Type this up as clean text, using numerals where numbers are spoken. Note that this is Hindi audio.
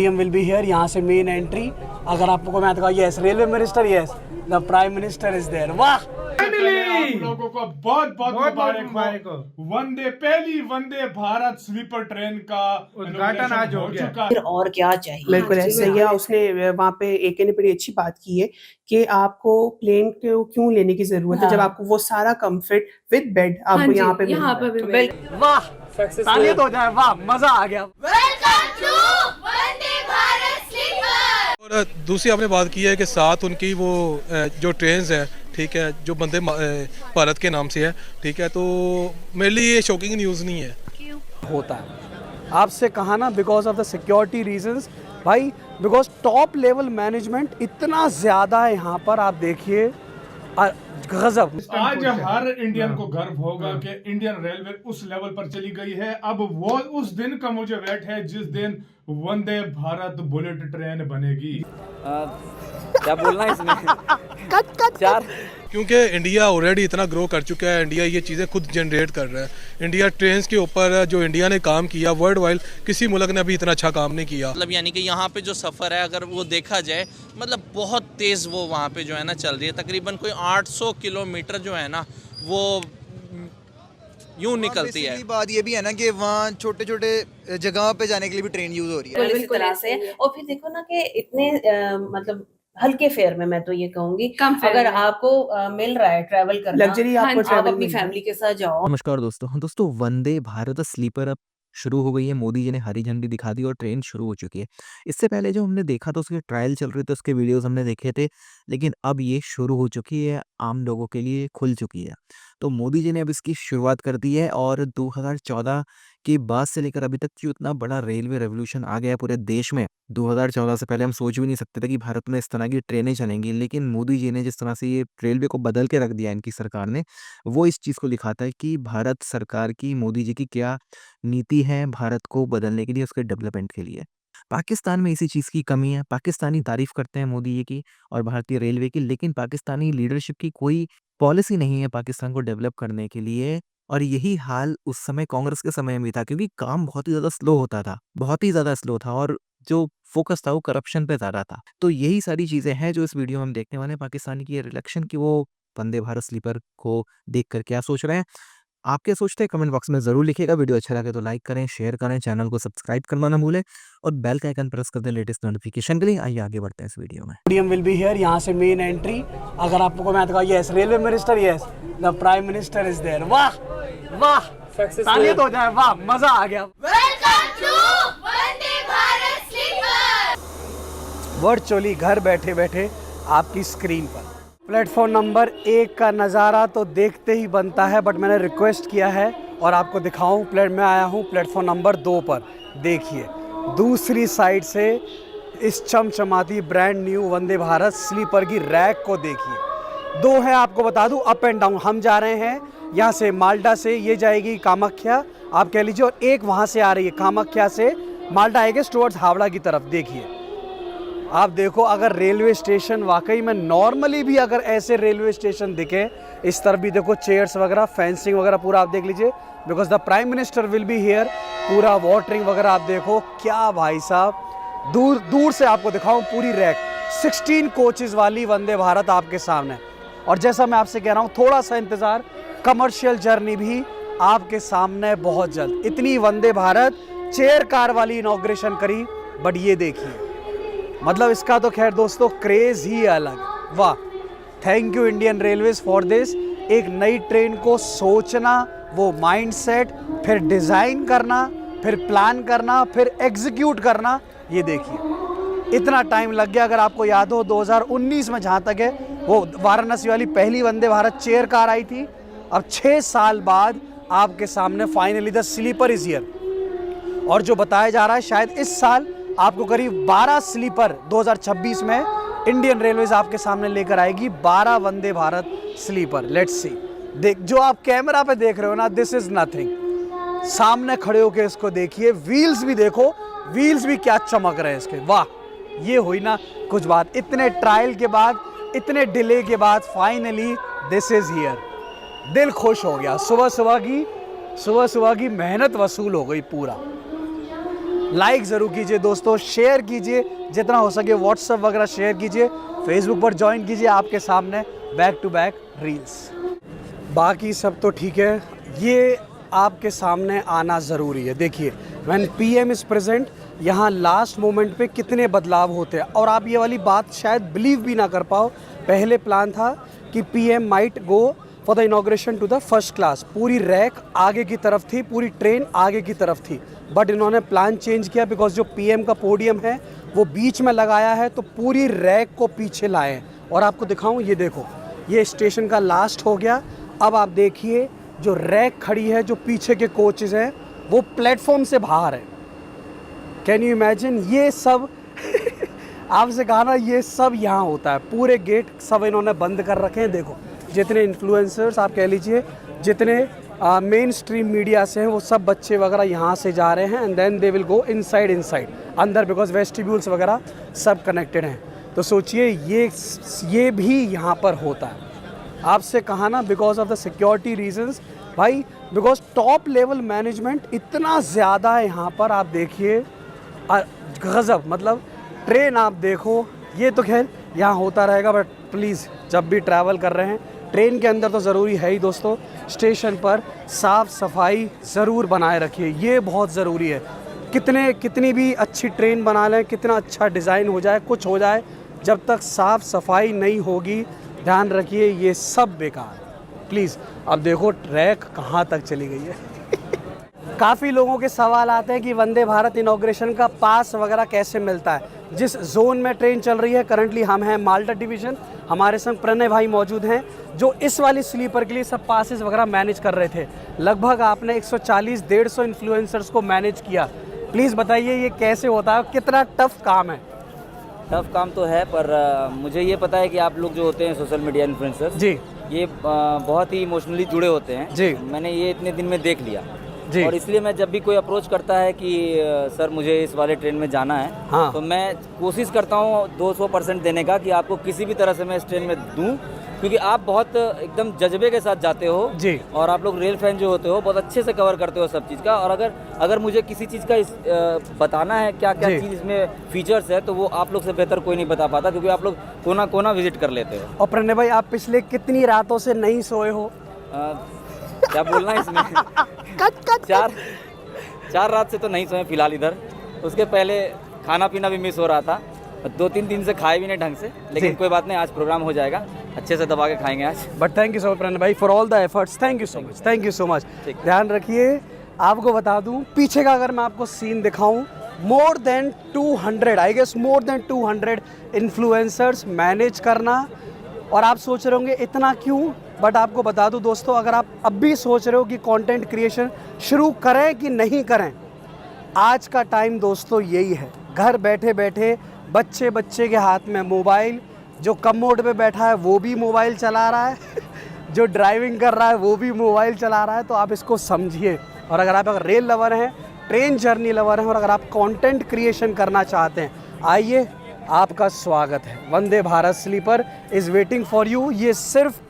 पोडियम विल बी हियर, यहाँ से मेन एंट्री। अगर आपको मैं तो yes railway minister, yes the prime minister is there. वाह, आप लोगों को बहुत बहुत मुबारक हो। पहली वंदे भारत स्लीपर ट्रेन का उद्घाटन आज हो चुका है। और क्या चाहिए। बिल्कुल ऐसा ही है। उसने वहाँ पे एके ने बड़ी अच्छी बात की है कि आपको प्लेन को क्यों लेने की जरूरत है जब आपको वो सारा कंफर्ट विद बेड आपको यहाँ पे मिल रहा है। वाह, तालियां तो हो जाए। वाह, मजा आ गया। और दूसरी आपने बात की है कि साथ उनकी वो जो ट्रेन्स है, ठीक है, जो वंदे भारत के नाम से है, ठीक है, तो मेरे लिए ये शॉकिंग न्यूज़ नहीं है। होता है आपसे कहा ना, because of the security reasons भाई, बिकॉज टॉप लेवल मैनेजमेंट इतना ज़्यादा है यहाँ पर। आप देखिए गजब। आज हर इंडियन को गर्व होगा कि इंडियन रेलवे उस लेवल पर चली गई है। अब वो उस दिन का मुझे वेट है जिस दिन वंदे भारत बुलेट ट्रेन बनेगी। क्या बोलना है इसमें? चार, क्योंकि इंडिया ऑलरेडी इतना ग्रो कर चुका है, इंडिया ये चीज़ें खुद जनरेट कर रहा है। इंडिया ट्रेन्स के ऊपर जो इंडिया ने काम किया, वर्ल्ड वाइड किसी मुल्क ने अभी इतना अच्छा काम नहीं किया। मतलब यानी कि यहाँ पे जो सफ़र है अगर वो देखा जाए, मतलब बहुत तेज़ वो वहाँ पे जो है ना चल रही है। तकरीबन कोई 800 किलोमीटर जो है ना वो यूँ निकलती है। बात ये भी है ना कि वहाँ छोटे छोटे जगह पे जाने के लिए भी ट्रेन यूज हो रही है। इस तरह से। और फिर देखो ना कि इतने मतलब हल्के फेयर में, मैं तो ये कहूंगी, अगर आपको मिल रहा है ट्रैवल करना, लग्जरी आपको आप अपनी फैमिली के साथ जाओ। नमस्कार दोस्तों वंदे भारत स्लीपर अब शुरू हो गई है। मोदी जी ने हरी झंडी दिखा दी और ट्रेन शुरू हो चुकी है। इससे पहले जो हमने देखा था उसके ट्रायल चल रहे थे, उसके वीडियोस हमने देखे थे, लेकिन अब ये शुरू हो चुकी है, आम लोगों के लिए खुल चुकी है। तो मोदी जी ने अब इसकी शुरुआत कर दी है और 2014 के बाद से लेकर अभी तक जो इतना बड़ा रेलवे रेवोल्यूशन आ गया पूरे देश में। 2014 से पहले हम सोच भी नहीं सकते थे कि भारत में इस तरह की ट्रेनें चलेंगी, लेकिन मोदी जी ने जिस तरह से ये रेलवे को बदल के रख दिया इनकी सरकार ने, वो इस चीज़ को दिखाता है कि भारत सरकार की, मोदी जी की क्या नीति है भारत को बदलने के लिए, उसके डेवलपमेंट के लिए। पाकिस्तान में इसी चीज़ की कमी है। पाकिस्तानी तारीफ़ करते हैं मोदी जी की और भारतीय रेलवे की, लेकिन पाकिस्तानी लीडरशिप की कोई पॉलिसी नहीं है पाकिस्तान को डेवलप करने के लिए। और यही हाल उस समय कांग्रेस के समय में भी था, क्योंकि काम बहुत ही ज़्यादा स्लो होता था, बहुत ही ज़्यादा स्लो था, और जो फोकस था वो करप्शन पे ज़्यादा था। तो यही सारी चीज़ें हैं जो इस वीडियो में हम देखने वाले हैं। पाकिस्तानी की ये रिएक्शन कि वो वंदे भारत स्लीपर को देख कर क्या सोच रहे हैं, आप क्या सोचते हैं, कमेंट बॉक्स में ज़रूर लिखिएगा। वीडियो अच्छा लगे तो लाइक करें, शेयर करें, चैनल को सब्सक्राइब करना ना भूलें और बेल का आइकन प्रेस कर दें लेटेस्ट नोटिफिकेशन के लिए। आइए आगे बढ़ते हैं इस वीडियो में। पोडियम विल बी हियर, यहाँ से मेन एंट्री। अगर आपको मैं तो yes railway minister, yes the prime minister is there. वाह वाह, तालियां तो हो जाए। वाह, मजा आ गया। वर्चुअली घर बैठे बैठे आपकी स्क्रीन पर प्लेटफॉर्म नंबर 1 का नज़ारा तो देखते ही बनता है, बट मैंने रिक्वेस्ट किया है और आपको दिखाऊं। मैं आया हूं प्लेटफॉर्म नंबर 2 पर। देखिए दूसरी साइड से इस चमचमाती ब्रांड न्यू वंदे भारत स्लीपर की रैक को देखिए। 2 है, आपको बता दूं, अप एंड डाउन। हम जा रहे हैं यहाँ से माल्टा से, ये जाएगी कामाख्या आप कह लीजिए, और एक वहाँ से आ रही है कामाख्या से माल्टा आएगी टुवर्ड्स हावड़ा की तरफ। देखिए आप देखो, अगर रेलवे स्टेशन वाकई में नॉर्मली भी अगर ऐसे रेलवे स्टेशन दिखे, इस तरफ भी देखो चेयर्स वगैरह, फेंसिंग वगैरह पूरा आप देख लीजिए, because the prime minister will be here. पूरा वाटरिंग वगैरह आप देखो, क्या भाई साहब, दूर दूर से आपको दिखाऊं पूरी रैक। 16 कोचेज़ वाली वंदे भारत आपके सामने। और जैसा मैं आपसे कह रहा हूँ, थोड़ा सा इंतज़ार, कमर्शियल जर्नी भी आपके सामने बहुत जल्द। इतनी वंदे भारत चेयर कार वाली इनॉग्रेशन करी, बट ये देखिए, मतलब इसका तो खैर दोस्तों क्रेज ही अलग है। वाह, thank you Indian railways for this. एक नई ट्रेन को सोचना, वो माइंडसेट, फिर डिज़ाइन करना, फिर प्लान करना, फिर एग्जीक्यूट करना, ये देखिए इतना टाइम लग गया। अगर आपको याद हो 2019 में जहाँ तक है, वो वाराणसी वाली पहली वंदे भारत चेयर कार आई थी। अब 6 साल बाद आपके सामने finally the sleeper is here. और जो बताया जा रहा है, शायद इस साल आपको करीब 12 स्लीपर 2026 में इंडियन रेलवेज आपके सामने लेकर आएगी। 12 वंदे भारत स्लीपर। Let's see. देख, जो आप कैमरा पे देख रहे हो ना, दिस इज नथिंग। सामने खड़े होके इसको देखिए, व्हील्स भी देखो, व्हील्स भी क्या चमक रहे हैं इसके। वाह, ये हुई ना कुछ बात। इतने ट्रायल के बाद, इतने डिले के बाद फाइनली दिस इज हियर। दिल खुश हो गया। सुबह सुबह की मेहनत वसूल हो गई पूरा। लाइक ज़रूर कीजिए दोस्तों, शेयर कीजिए जितना हो सके, व्हाट्सएप वगैरह शेयर कीजिए, फेसबुक पर ज्वाइन कीजिए, आपके सामने बैक टू बैक रील्स। बाकी सब तो ठीक है, ये आपके सामने आना ज़रूरी है। देखिए व्हेन पीएम इज़ प्रेजेंट, यहाँ लास्ट मोमेंट पे कितने बदलाव होते हैं, और आप ये वाली बात शायद बिलीव भी ना कर पाओ। पहले प्लान था कि PM might go for the inauguration to the first class, पूरी रैक आगे की तरफ थी, पूरी ट्रेन आगे की तरफ थी, बट इन्होंने प्लान चेंज किया बिकॉज जो पीएम का पोडियम है वो बीच में लगाया है, तो पूरी रैक को पीछे लाए हैं। और आपको दिखाऊं, ये देखो, ये स्टेशन का लास्ट हो गया। अब आप देखिए जो रैक खड़ी है, जो पीछे के कोचेज़ हैं वो प्लेटफॉर्म से बाहर है। कैन यू इमेजिन, ये सब आपसे कहा ना, ये सब यहाँ होता है। पूरे गेट सब इन्होंने बंद कर रखे हैं। देखो जितने इन्फ्लुएंसर्स आप कह लीजिए, जितने मेन स्ट्रीम मीडिया से हैं, वो सब बच्चे वगैरह यहाँ से जा रहे हैं, and then they will go inside अंदर, बिकॉज वेस्टिब्यूल्स वगैरह सब कनेक्टेड हैं। तो सोचिए ये भी यहाँ पर होता है। आपसे कहा ना, because of the security reasons भाई, बिकॉज टॉप लेवल मैनेजमेंट इतना ज़्यादा है यहाँ पर। आप देखिए गज़ब, मतलब ट्रेन आप देखो, ये तो खैर यहाँ होता रहेगा, बट प्लीज़ जब भी ट्रैवल कर रहे हैं ट्रेन के अंदर तो ज़रूरी है ही दोस्तों, स्टेशन पर साफ़ सफाई ज़रूर बनाए रखिए, ये बहुत ज़रूरी है। कितनी भी अच्छी ट्रेन बना लें, कितना अच्छा डिज़ाइन हो जाए, कुछ हो जाए, जब तक साफ़ सफाई नहीं होगी, ध्यान रखिए ये सब बेकार है। प्लीज़ अब देखो ट्रैक कहाँ तक चली गई है। काफ़ी लोगों के सवाल आते हैं कि वंदे भारत इनॉग्रेशन का पास वगैरह कैसे मिलता है। जिस जोन में ट्रेन चल रही है, करंटली हम हैं माल्टा डिवीज़न, हमारे संग प्रणय भाई मौजूद हैं जो इस वाली स्लीपर के लिए सब पासेस वगैरह मैनेज कर रहे थे। लगभग आपने 140-150 इन्फ्लुएंसर्स को मैनेज किया। प्लीज़ बताइए ये कैसे होता है, कितना टफ काम है? टफ काम तो है, पर मुझे ये पता है कि आप लोग जो होते हैं सोशल मीडिया इन्फ्लुएंसर्स जी, ये बहुत ही इमोशनली जुड़े होते हैं जी। मैंने ये इतने दिन में देख लिया जी। और इसलिए मैं जब भी कोई अप्रोच करता है कि सर मुझे इस वाले ट्रेन में जाना है, हाँ। तो मैं कोशिश करता हूँ 200% देने का, कि आपको किसी भी तरह से मैं इस ट्रेन में दूँ, क्योंकि आप बहुत एकदम जज्बे के साथ जाते हो जी। और आप लोग रेल फैन जो होते हो बहुत अच्छे से कवर करते हो सब चीज़ का। और अगर मुझे किसी चीज़ का बताना है क्या क्या चीज़ इसमें फीचर्स है, तो वो आप लोग से बेहतर कोई नहीं बता पाता, क्योंकि आप लोग कोना कोना विजिट कर लेते हो। और प्रणय भाई आप पिछले कितनी रातों से नहीं सोए हो? क्या बोलना है इसमें? चार रात से तो नहीं सोए फिलहाल इधर। उसके पहले खाना पीना भी मिस हो रहा था, 2-3 दिन से खाए भी नहीं ढंग से, लेकिन कोई बात नहीं, आज प्रोग्राम हो जाएगा, अच्छे से दबा के खाएंगे आज। But thank you so much Pranay भाई for all the efforts, thank you so much. ध्यान रखिए, आपको बता दूं पीछे का अगर मैं आपको सीन दिखाऊं, मोर देन 200 इन्फ्लुएंसर्स मैनेज करना। और आप सोच रहे होंगे इतना क्यों, बट आपको बता दूं दोस्तों, अगर आप अब भी सोच रहे हो कि कंटेंट क्रिएशन शुरू करें कि नहीं करें, आज का टाइम दोस्तों यही है। घर बैठे बैठे बच्चे के हाथ में मोबाइल, जो कमोड पे बैठा है वो भी मोबाइल चला रहा है जो ड्राइविंग कर रहा है वो भी मोबाइल चला रहा है। तो आप इसको समझिए। और अगर आप रेल लवर हैं, ट्रेन जर्नी लवर हैं, और अगर आप कंटेंट क्रिएशन करना चाहते हैं, आइए, आपका स्वागत है। Vande Bharat sleeper is waiting for you. ये सिर्फ